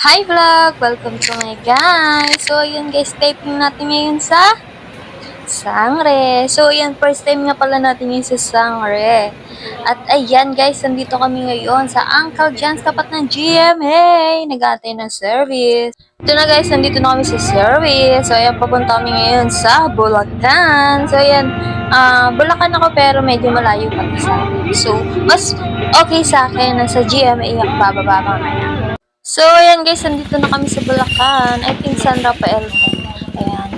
Hi vlog! Welcome to my guys! So, yun guys, taping natin ngayon sa Sangre. So, yan, first time nga pala natin ngayon sa Sangre. At ayan guys, nandito kami ngayon sa Uncle John's tapat ng GMA. Nag-aantay ng service. Ito na guys, nandito na kami sa service. So, ayan, papunta kami ngayon sa Bulacan. So, ayan, Bulacan ako pero medyo malayo pa sa amin. So, mas okay sa akin na sa GMA ako bababa mamaya. So, ayan guys, nandito na kami sa Bulacan. I think San Rafael to. Ayan.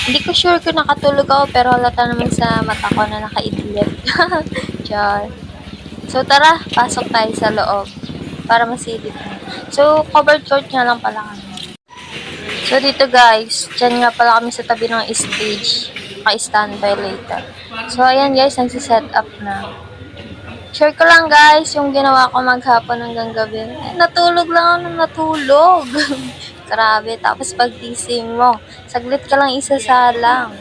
Hindi ko sure kung nakatulog ako, pero halata naman sa mata ko na nakaidlip. Char. So, tara, pasok tayo sa loob para masilip na. So, covered court nga lang pala kami. So, dito guys, dyan nga pala kami sa tabi ng stage. Naka-standby later. So, ayan guys, nagsiset up na. Share ko lang guys, yung ginawa ko maghapon hanggang gabi. Natulog lang ako nang natulog. Grabe, tapos paggising mo, saglit ka lang isasalang.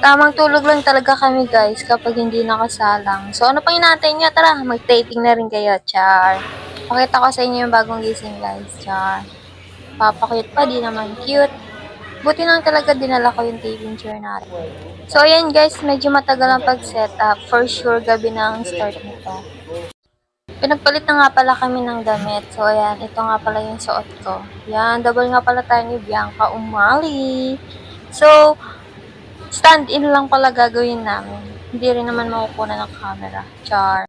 Tamang tulog lang talaga kami guys kapag hindi nakasalang. So ano pang inaantay nyo? Tara, mag-taping na rin kayo, char. Pakita ko sa inyo yung bagong gising guys, char. Papakute pa, di naman cute. Buti lang talaga dinala ko yung taping chair natin. So, ayan guys, medyo matagal ang pag-setup. For sure, gabi na ang start nito. Pinagpalit na nga pala kami ng damit. So, ayan, ito nga pala yung suot ko. Yan, double nga pala tayo ni Bianca Umali. So, stand-in lang pala gagawin namin. Hindi rin naman makukuha ng camera. Char.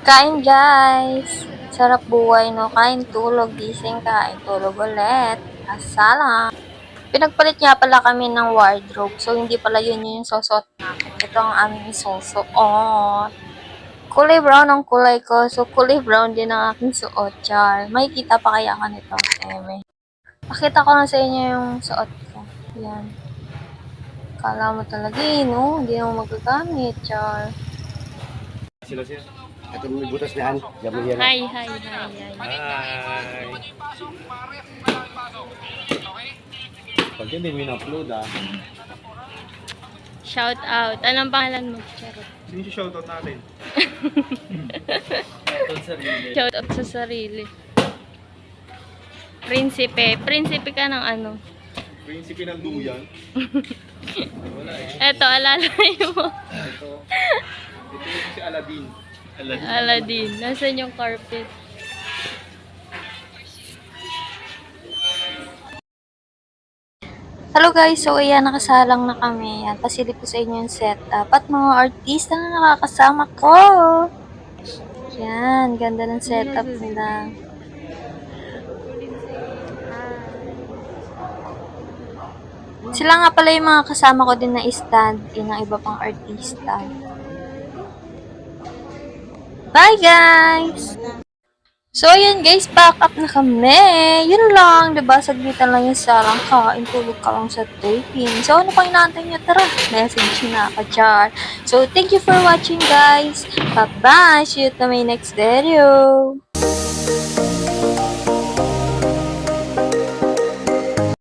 Kain guys! Sarap buhay, no? Kain, tulog, gising, kain, tulog ulit. Asala. Pinagpalit nga pala kami ng wardrobe. So, hindi pala yun yung susot namin. Ito ang aming susuot. Kulay brown ang kulay ko. So, kulay brown din ang aking suot. Char. Makikita pa kaya ka nito. Eme. Pakita ko lang sa inyo yung suot ko. Yan. Kala mo talaga no? Hindi mo magagamit. Char. Sila. Ito may butas na han. Gabi yan. Hi. Hi. Pag hindi mo in-upload Shout out. Anong pangalan mo? Charot. Sino yung shoutout natin? Shout out sa sarili. Prinsipe. Prinsipe ka ng ano? Prinsipe ng duyan. Eto, alalay mo. Ito yung si Aladdin. Aladdin. Nasaan yung carpet? Hello guys, so ayan, nakasalang na kami. Yan, pasilip ko sa inyo yung setup at mga artista na nakakasama ko. Yan, ganda ng setup nila. Sila nga pala yung mga kasama ko din na stand-in ng iba pang artista. Bye guys! So, ayan guys, pack up na kami. Yun lang, diba? Saglitan lang yung sarang kain, tulog ka lang sa taping. So, ano pang inaantay nyo? Tara, message na ka dyan. So, thank you for watching guys. Bye-bye! See you to my next video.